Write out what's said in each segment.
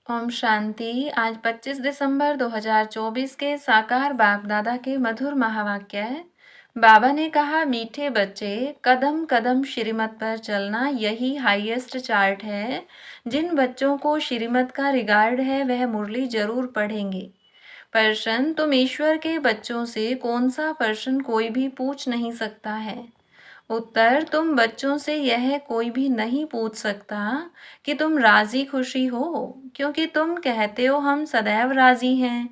ओम शांति। आज 25 दिसंबर 2024 के साकार बाप दादा के मधुर महावाक्य है। बाबा ने कहा, मीठे बच्चे, कदम कदम श्रीमत पर चलना यही हाईएस्ट चार्ट है। जिन बच्चों को श्रीमत का रिगार्ड है वह मुरली जरूर पढ़ेंगे। प्रश्न, तुम ईश्वर के बच्चों से कौन सा प्रश्न कोई भी पूछ नहीं सकता है। उत्तर, तुम बच्चों से यह कोई भी नहीं पूछ सकता कि तुम राजी खुशी हो, क्योंकि तुम कहते हो हम सदैव राजी हैं।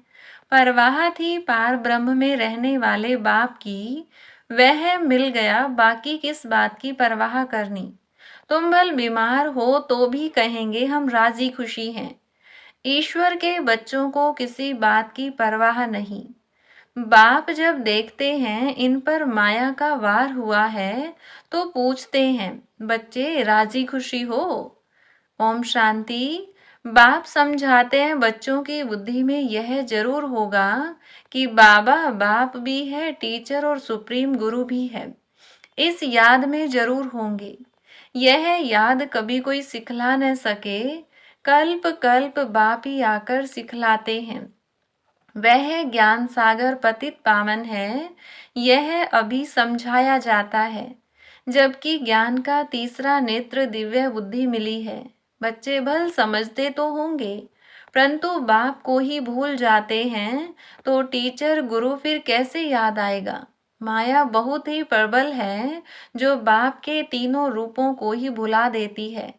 परवाह थी पार ब्रह्म में रहने वाले बाप की, वह मिल गया, बाकी किस बात की परवाह करनी। तुम भल बीमार हो तो भी कहेंगे हम राजी खुशी हैं। ईश्वर के बच्चों को किसी बात की परवाह नहीं। बाप जब देखते हैं इन पर माया का वार हुआ है तो पूछते हैं, बच्चे राजी खुशी हो। ओम शांति। बाप समझाते हैं बच्चों की बुद्धि में यह जरूर होगा कि बाबा बाप भी है, टीचर और सुप्रीम गुरु भी है। इस याद में जरूर होंगे। यह याद कभी कोई सिखला न सके, कल्प कल्प बाप ही आकर सिखलाते हैं। वह ज्ञान सागर पतित पावन है, यह अभी समझाया जाता है, जबकि ज्ञान का तीसरा नेत्र दिव्य बुद्धि मिली है। बच्चे भल समझते तो होंगे, परंतु बाप को ही भूल जाते हैं तो टीचर गुरु फिर कैसे याद आएगा। माया बहुत ही प्रबल है जो बाप के तीनों रूपों को ही भुला देती है।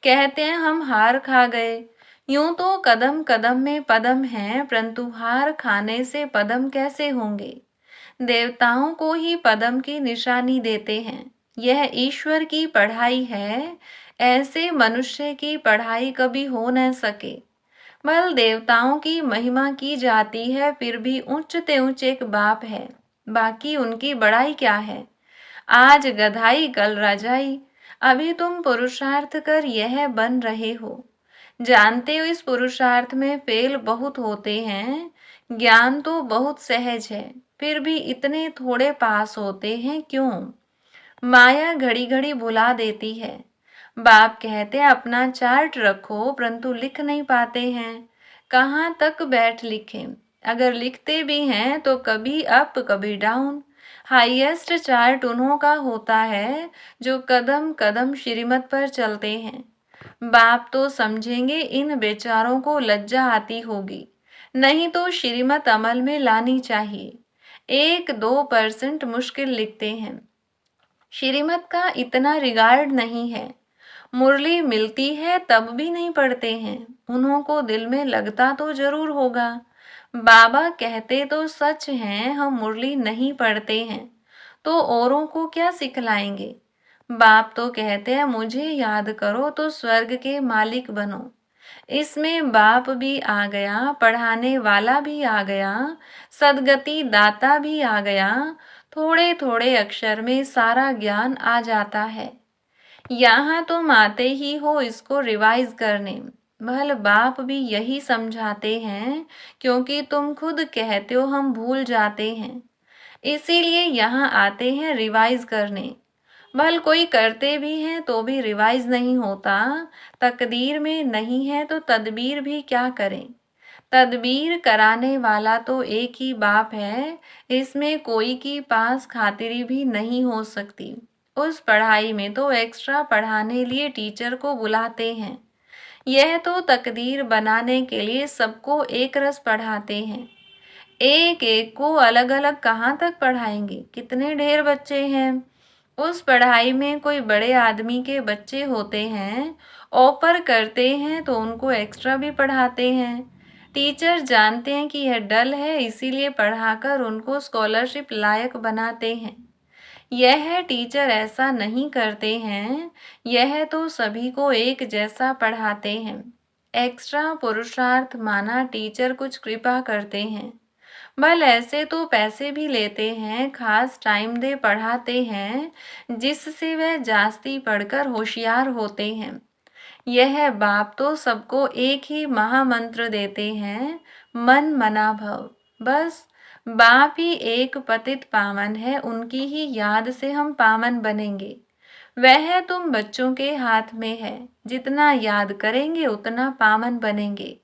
कहते हैं हम हार खा गए। यूं तो कदम कदम में पदम है, परंतु हार खाने से पदम कैसे होंगे। देवताओं को ही पदम की निशानी देते हैं। यह ईश्वर की पढ़ाई है, ऐसे मनुष्य की पढ़ाई कभी हो न सके। बल देवताओं की महिमा की जाती है, फिर भी ऊंचते ऊंचे एक बाप है, बाकी उनकी बड़ाई क्या है। आज गधाई कल राजाई। अभी तुम पुरुषार्थ कर यह बन रहे हो। जानते हो इस पुरुषार्थ में फेल बहुत होते हैं। ज्ञान तो बहुत सहज है, फिर भी इतने थोड़े पास होते हैं क्यों। माया घड़ी घड़ी भुला देती है। बाप कहते हैं अपना चार्ट रखो, परंतु लिख नहीं पाते हैं। कहाँ तक बैठ लिखें। अगर लिखते भी हैं तो कभी अप कभी डाउन। हाईएस्ट चार्ट उन्हों का होता है जो कदम कदम श्रीमत पर चलते हैं। बाप तो समझेंगे इन बेचारों को लज्जा आती होगी, नहीं तो श्रीमत अमल में लानी चाहिए। 1-2% मुश्किल लिखते हैं। श्रीमत का इतना रिगार्ड नहीं है। मुरली मिलती है तब भी नहीं पढ़ते हैं। उन्हों को दिल में लगता तो जरूर होगा। बाबा कहते तो सच हैं, हम मुरली नहीं पढ़ते हैं तो औरों को क्या सिखलाएंगे। बाप तो कहते हैं मुझे याद करो तो स्वर्ग के मालिक बनो। इसमें बाप भी आ गया, पढ़ाने वाला भी आ गया, सदगति दाता भी आ गया। थोड़े थोड़े अक्षर में सारा ज्ञान आ जाता है। यहाँ तुम आते ही हो इसको रिवाइज करने। भल बाप भी यही समझाते हैं, क्योंकि तुम खुद कहते हो हम भूल जाते हैं, इसीलिए यहाँ आते हैं रिवाइज करने। भल कोई करते भी हैं तो भी रिवाइज नहीं होता। तकदीर में नहीं है तो तदबीर भी क्या करें। तदबीर कराने वाला तो एक ही बाप है, इसमें कोई की पास खातिरी भी नहीं हो सकती। उस पढ़ाई में तो एक्स्ट्रा पढ़ाने लिए टीचर को बुलाते हैं। यह तो तकदीर बनाने के लिए सबको एक रस पढ़ाते हैं। एक एक को अलग अलग कहाँ तक पढ़ाएंगे, कितने ढेर बच्चे हैं। उस पढ़ाई में कोई बड़े आदमी के बच्चे होते हैं, ऑफर करते हैं तो उनको एक्स्ट्रा भी पढ़ाते हैं। टीचर जानते हैं कि यह डल है, इसीलिए पढ़ाकर उनको स्कॉलरशिप लायक बनाते हैं। यह टीचर ऐसा नहीं करते हैं, यह तो सभी को एक जैसा पढ़ाते हैं। एक्स्ट्रा पुरुषार्थ माना टीचर कुछ कृपा करते हैं। भल ऐसे तो पैसे भी लेते हैं, खास टाइम दे पढ़ाते हैं, जिससे वह जास्ती पढ़कर होशियार होते हैं। यह बाप तो सबको एक ही महामंत्र देते हैं, मन मना भव। बस बाप ही एक पतित पावन है, उनकी ही याद से हम पावन बनेंगे। वह तुम बच्चों के हाथ में है। जितना याद करेंगे उतना पावन बनेंगे।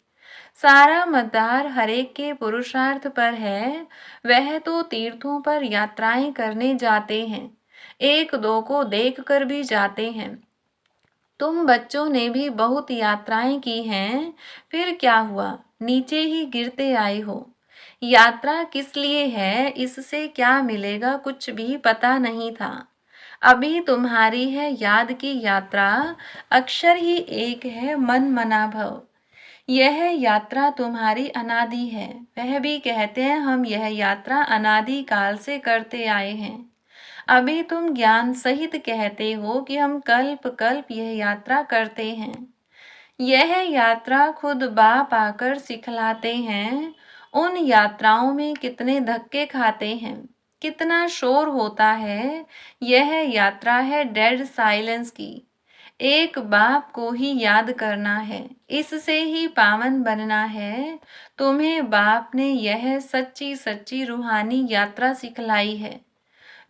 सारा मदार हरेक के पुरुषार्थ पर है। वह तो तीर्थों पर यात्राएं करने जाते हैं, एक दो को देख कर भी जाते हैं। तुम बच्चों ने भी बहुत यात्राएं की हैं, फिर क्या हुआ, नीचे ही गिरते आए हो। यात्रा किस लिए है, इससे क्या मिलेगा, कुछ भी पता नहीं था। अभी तुम्हारी है याद की यात्रा, अक्षर ही एक है मन मना भव। यह यात्रा तुम्हारी अनादि है। वह भी कहते हैं हम यह यात्रा अनादि काल से करते आए हैं। अभी तुम ज्ञान सहित कहते हो कि हम कल्प कल्प यह यात्रा करते हैं। यह यात्रा खुद बाप आकर सिखलाते हैं। उन यात्राओं में कितने धक्के खाते हैं, कितना शोर होता है। यह यात्रा है डेड साइलेंस की। एक बाप को ही याद करना है, इससे ही पावन बनना है। तुम्हें बाप ने यह सच्ची सच्ची रूहानी यात्रा सिखलाई है।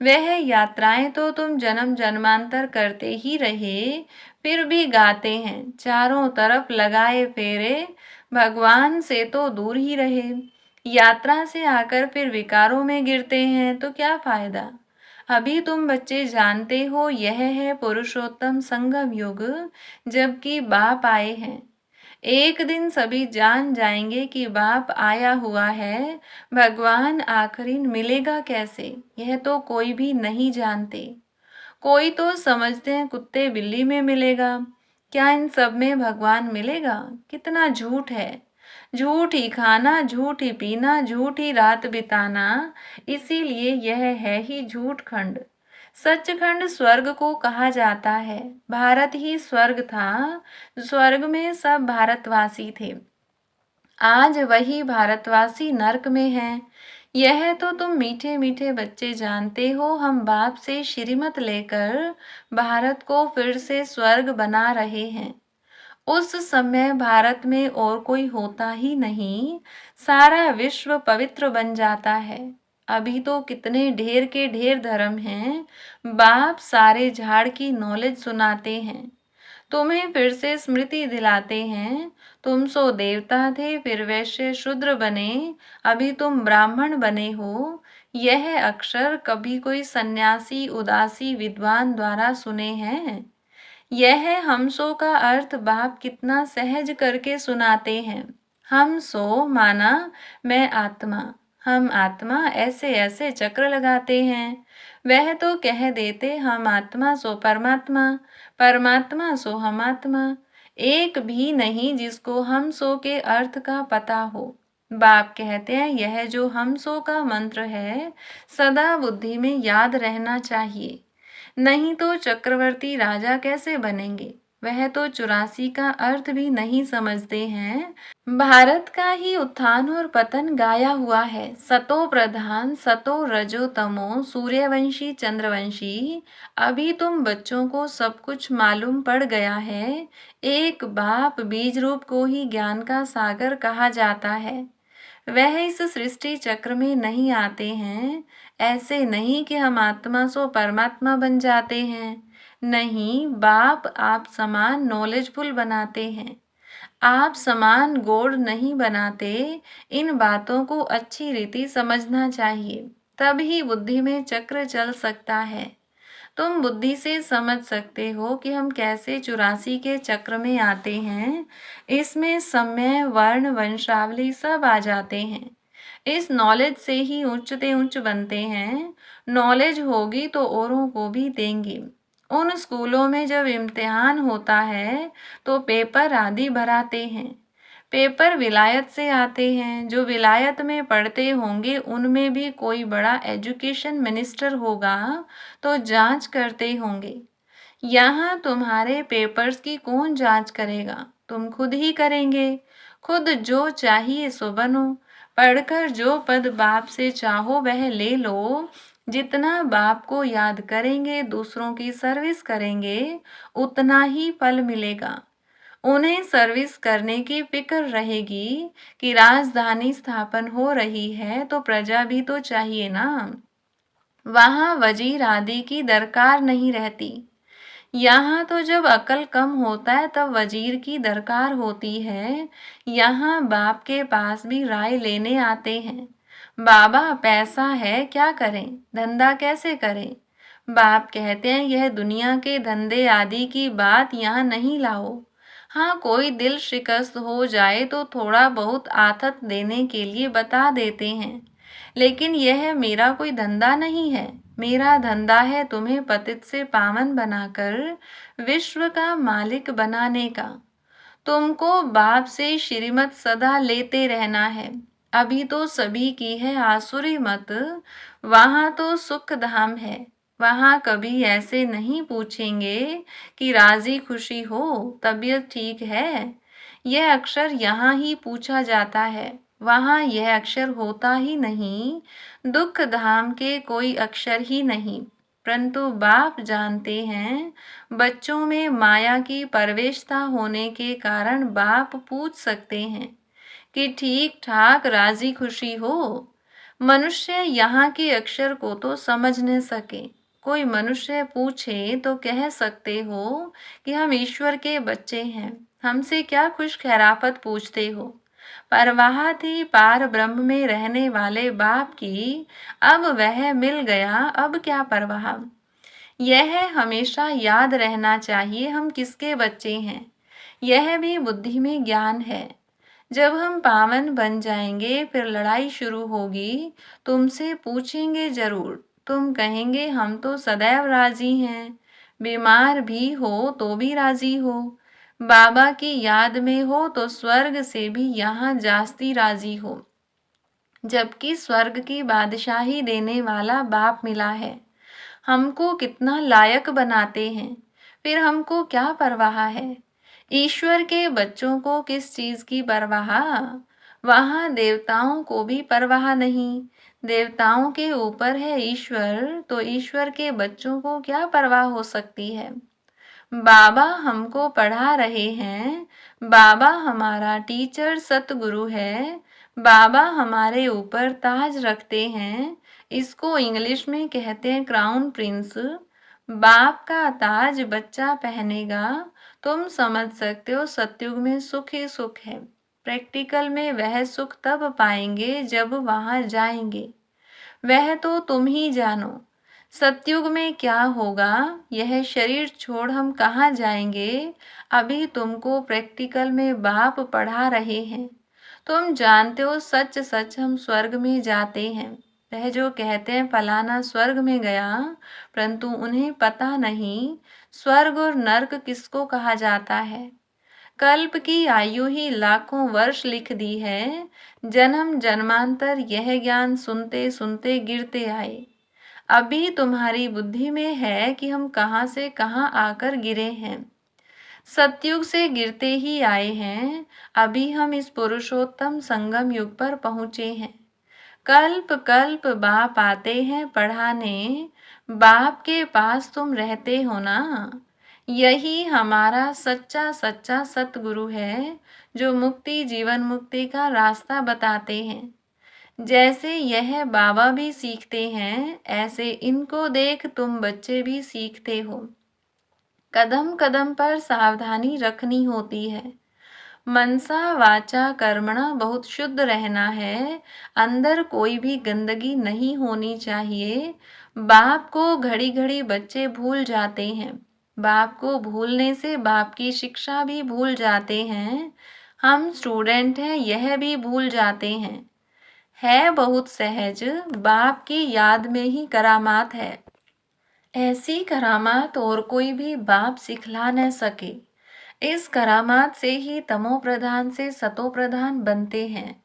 वह यात्राएं तो तुम जन्म जन्मांतर करते ही रहे, फिर भी गाते हैं चारों तरफ लगाए फेरे, भगवान से तो दूर ही रहे। यात्रा से आकर फिर विकारों में गिरते हैं तो क्या फायदा। अभी तुम बच्चे जानते हो यह है पुरुषोत्तम संगम युग, जबकि बाप आए हैं। एक दिन सभी जान जाएंगे कि बाप आया हुआ है। भगवान आखिरी मिलेगा कैसे, यह तो कोई भी नहीं जानते। कोई तो समझते हैं कुत्ते बिल्ली में मिलेगा। क्या इन सब में भगवान मिलेगा। कितना झूठ है। झूठ ही खाना, झूठ ही पीना, झूठ ही रात बिताना। इसीलिए यह है ही झूठ खंड। सचखंड स्वर्ग को कहा जाता है। भारत ही स्वर्ग था। स्वर्ग में सब भारतवासी थे। आज वही भारतवासी नरक में हैं। यह तो तुम मीठे मीठे बच्चे जानते हो। हम बाप से श्रीमत लेकर भारत को फिर से स्वर्ग बना रहे हैं। उस समय भारत में और कोई होता ही नहीं, सारा विश्व पवित्र बन जाता है। अभी तो कितने ढेर के ढेर धर्म हैं। बाप सारे झाड़ की नॉलेज सुनाते हैं, तुम्हें फिर से स्मृति दिलाते हैं। तुम सो देवता थे, फिर वैश्य शूद्र बने, अभी तुम ब्राह्मण बने हो। यह अक्षर कभी कोई सन्यासी उदासी विद्वान द्वारा सुने हैं। यह हम सो का अर्थ बाप कितना सहज करके सुनाते हैं। हम सो माना मैं आत्मा, हम आत्मा, ऐसे ऐसे चक्र लगाते हैं। वह तो कह देते हम आत्मा सो परमात्मा, परमात्मा सो हम आत्मा। एक भी नहीं जिसको हम सो के अर्थ का पता हो। बाप कहते हैं यह जो हम सो का मंत्र है सदा बुद्धि में याद रहना चाहिए, नहीं तो चक्रवर्ती राजा कैसे बनेंगे। वह तो 84 का अर्थ भी नहीं समझते हैं। भारत का ही उत्थान और पतन गाया हुआ है। सतो प्रधान, सतो रजो तमो, सूर्यवंशी चंद्रवंशी। अभी तुम बच्चों को सब कुछ मालूम पड़ गया है। एक बाप बीज रूप को ही ज्ञान का सागर कहा जाता है। वह इस सृष्टि चक्र में नहीं आते हैं। ऐसे नहीं कि हम आत्मा सो परमात्मा बन जाते हैं। नहीं, बाप आप समान नॉलेजफुल बनाते हैं, आप समान गोड़ नहीं बनाते। इन बातों को अच्छी रीति समझना चाहिए, तभी बुद्धि में चक्र चल सकता है। तुम बुद्धि से समझ सकते हो कि हम कैसे 84 के चक्र में आते हैं। इसमें समय, वर्ण, वंशावली सब आ जाते हैं। इस नॉलेज से ही ऊंचते ऊंच बनते हैं। नॉलेज होगी तो औरों को भी देंगे। उन स्कूलों में जब इम्तिहान होता है तो पेपर आदि भराते हैं। पेपर विलायत से आते हैं। जो विलायत में पढ़ते होंगे उनमें भी कोई बड़ा एजुकेशन मिनिस्टर होगा तो जांच करते होंगे। यहाँ तुम्हारे पेपर्स की कौन जांच करेगा, तुम खुद ही करेंगे। खुद जो चाहिए सो बनो। पढ़कर जो पद बाप से चाहो वह ले लो। जितना बाप को याद करेंगे, दूसरों की सर्विस करेंगे, उतना ही फल मिलेगा। उन्हें सर्विस करने की फिक्र रहेगी कि राजधानी स्थापन हो रही है तो प्रजा भी तो चाहिए ना। वहां वजीर आदि की दरकार नहीं रहती। यहाँ तो जब अकल कम होता है तब वजीर की दरकार होती है। यहाँ बाप के पास भी राय लेने आते हैं। बाबा पैसा है, क्या करें, धंधा कैसे करें। बाप कहते हैं यह दुनिया के धंधे आदि की बात यहाँ नहीं लाओ। हाँ, कोई दिल शिकस्त हो जाए तो थोड़ा बहुत आथत देने के लिए बता देते हैं, लेकिन यह मेरा कोई धंधा नहीं है। मेरा धंधा है तुम्हें पतित से पावन बनाकर विश्व का मालिक बनाने का। तुमको बाप से श्रीमत सदा लेते रहना है। अभी तो सभी की है आसुरी मत, वहां तो सुख धाम है। वहां कभी ऐसे नहीं पूछेंगे कि राजी खुशी हो, तबीयत ठीक है। यह अक्षर यहाँ ही पूछा जाता है, वहां यह अक्षर होता ही नहीं। दुख धाम के कोई अक्षर ही नहीं। परंतु बाप जानते हैं बच्चों में माया की प्रवेशता होने के कारण बाप पूछ सकते हैं कि ठीक ठाक राजी खुशी हो। मनुष्य यहाँ के अक्षर को तो समझ न सके। कोई मनुष्य पूछे तो कह सकते हो कि हम ईश्वर के बच्चे हैं, हमसे क्या खुश खैराफत पूछते हो। परवाह थी पार ब्रह्म में रहने वाले बाप की, अब वह मिल गया, अब क्या परवाह। यह हमेशा याद रहना चाहिए हम किसके बच्चे हैं। यह भी बुद्धि में ज्ञान है। जब हम पावन बन जाएंगे फिर लड़ाई शुरू होगी। तुमसे पूछेंगे जरूर, तुम कहेंगे हम तो सदैव राजी हैं। बीमार भी हो तो भी राजी हो। बाबा की याद में हो तो स्वर्ग से भी यहाँ जास्ती राजी हो, जबकि स्वर्ग की बादशाही देने वाला बाप मिला है। हमको कितना लायक बनाते हैं, फिर हमको क्या परवाह है। ईश्वर के बच्चों को किस चीज की परवाह। वहां देवताओं को भी परवाह नहीं। देवताओं के ऊपर है ईश्वर, तो ईश्वर के बच्चों को क्या परवाह हो सकती है। बाबा हमको पढ़ा रहे हैं। बाबा हमारा टीचर सतगुरु है। बाबा हमारे ऊपर ताज रखते हैं। इसको इंग्लिश में कहते हैं क्राउन प्रिंस। बाप का ताज बच्चा पहनेगा। तुम समझ सकते हो सतयुग में सुख ही सुख है। प्रैक्टिकल में वह सुख तब पाएंगे जब वहां जाएंगे। वह तो तुम ही जानो। सतयुग में क्या होगा, यह शरीर छोड़ हम कहाँ जाएंगे। अभी तुमको प्रैक्टिकल में बाप पढ़ा रहे हैं। तुम जानते हो सच सच हम स्वर्ग में जाते हैं। वह जो कहते हैं फलाना स्वर्ग में गया, परंतु उन्हें पता नहीं स्वर्ग और नर्क किसको कहा जाता है। कल्प की आयु ही लाखों वर्ष लिख दी है। जन्म जन्मांतर यह ज्ञान सुनते सुनते गिरते आए। अभी तुम्हारी बुद्धि में है कि हम कहाँ से कहाँ आकर गिरे हैं। सतयुग से गिरते ही आए हैं। अभी हम इस पुरुषोत्तम संगम युग पर पहुँचे हैं। कल्प कल्प बाप आते हैं पढ़ाने। बाप के पास तुम रहते हो ना। यही हमारा सच्चा सच्चा सतगुरु है, जो मुक्ति जीवन मुक्ति का रास्ता बताते हैं। जैसे यह बाबा भी सीखते हैं, ऐसे इनको देख तुम बच्चे भी सीखते हो। कदम कदम पर सावधानी रखनी होती है। मनसा वाचा कर्मणा बहुत शुद्ध रहना है। अंदर कोई भी गंदगी नहीं होनी चाहिए। बाप को घड़ी घड़ी बच्चे भूल जाते हैं। बाप को भूलने से बाप की शिक्षा भी भूल जाते हैं। हम स्टूडेंट हैं, यह भी भूल जाते हैं। है बहुत सहज, बाप की याद में ही करामात है। ऐसी करामात और कोई भी बाप सिखला न सके। इस करामात से ही तमो प्रधान से सतो प्रधान बनते हैं।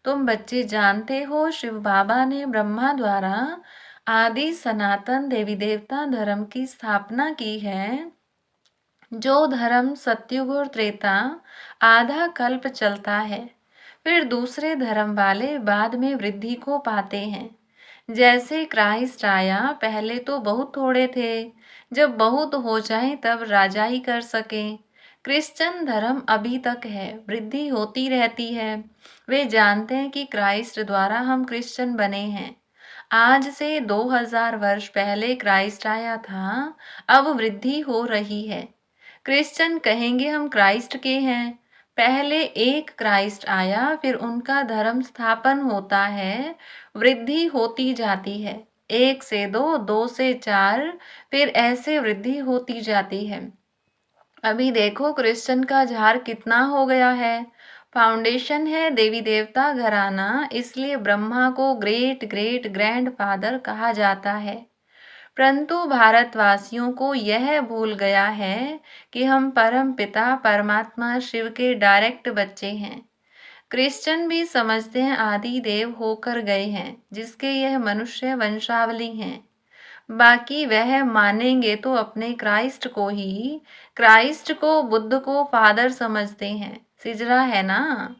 तुम बच्चे जानते हो शिव बाबा ने ब्रह्मा द्वारा आदि सनातन देवी देवता धर्म की स्थापना की है। जो धर्म सतयुग और त्रेता आधा कल्प चलता है, फिर दूसरे धर्म वाले बाद में वृद्धि को पाते हैं। जैसे क्राइस्ट आया, पहले तो बहुत थोड़े थे, जब बहुत हो जाए तब राजाई कर सके। क्रिश्चियन धर्म अभी तक है, वृद्धि होती रहती है। वे जानते हैं कि क्राइस्ट द्वारा हम क्रिश्चियन बने हैं। आज से 2000 वर्ष पहले क्राइस्ट आया था, अब वृद्धि हो रही है। क्रिश्चियन कहेंगे हम क्राइस्ट के हैं। पहले एक क्राइस्ट आया, फिर उनका धर्म स्थापन होता है, वृद्धि होती जाती है। 1 से 2, 2 से 4, फिर ऐसे वृद्धि होती जाती है। अभी देखो क्रिश्चियन का झार कितना हो गया है। फाउंडेशन है देवी देवता घराना, इसलिए ब्रह्मा को ग्रेट ग्रेट ग्रैंड फादर कहा जाता है। परंतु भारतवासियों को यह भूल गया है कि हम परम पिता परमात्मा शिव के डायरेक्ट बच्चे हैं। क्रिश्चियन भी समझते हैं आदि देव होकर गए हैं, जिसके यह मनुष्य वंशावली हैं। बाकी वह मानेंगे तो अपने क्राइस्ट को ही, क्राइस्ट को बुद्ध को फादर समझते हैं। सिजरा है ना।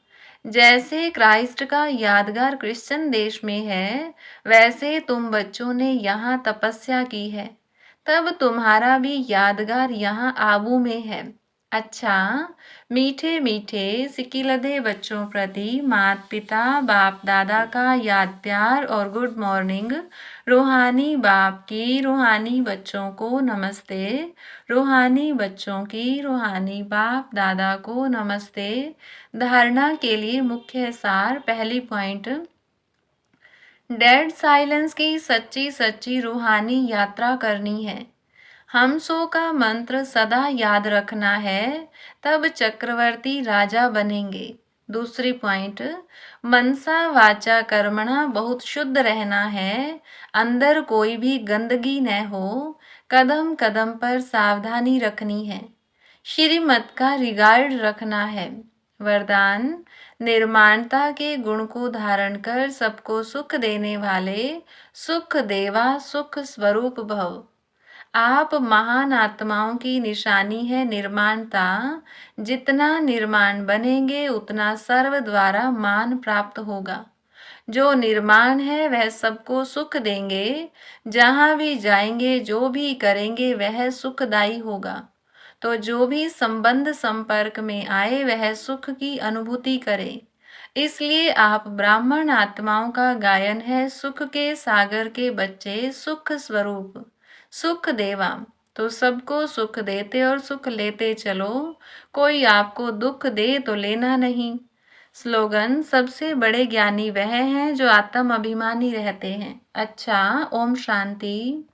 जैसे क्राइस्ट का यादगार क्रिश्चियन देश में है, वैसे तुम बच्चों ने यहाँ तपस्या की है, तब तुम्हारा भी यादगार यहाँ आबू में है। अच्छा, मीठे मीठे सिकिलधे बच्चों प्रति माता पिता बाप दादा का याद प्यार और गुड मॉर्निंग। रूहानी बाप की रूहानी बच्चों को नमस्ते, रूहानी बच्चों की रूहानी बाप दादा को नमस्ते। धारणा के लिए मुख्य सार, पहली पॉइंट, डेड साइलेंस की सच्ची सच्ची रूहानी यात्रा करनी है। हमसो का मंत्र सदा याद रखना है, तब चक्रवर्ती राजा बनेंगे। दूसरी पॉइंट, मनसा वाचा कर्मणा बहुत शुद्ध रहना है, अंदर कोई भी गंदगी न हो, कदम कदम पर सावधानी रखनी है, श्रीमत का रिगार्ड रखना है। वरदान, निर्माणता के गुण को धारण कर सबको सुख देने वाले सुख देवा सुख स्वरूप भव। आप महान आत्माओं की निशानी है निर्माणता। जितना निर्माण बनेंगे उतना सर्व द्वारा मान प्राप्त होगा। जो निर्माण है वह सबको सुख देंगे। जहाँ भी जाएंगे जो भी करेंगे वह सुखदायी होगा। तो जो भी संबंध संपर्क में आए वह सुख की अनुभूति करे। इसलिए आप ब्राह्मण आत्माओं का गायन है, सुख के सागर के बच्चे सुख स्वरूप सुख देवा। तो सबको सुख देते और सुख लेते चलो, कोई आपको दुख दे तो लेना नहीं। स्लोगन, सबसे बड़े ज्ञानी वह हैं जो आत्म अभिमानी रहते हैं। अच्छा, ओम शांति।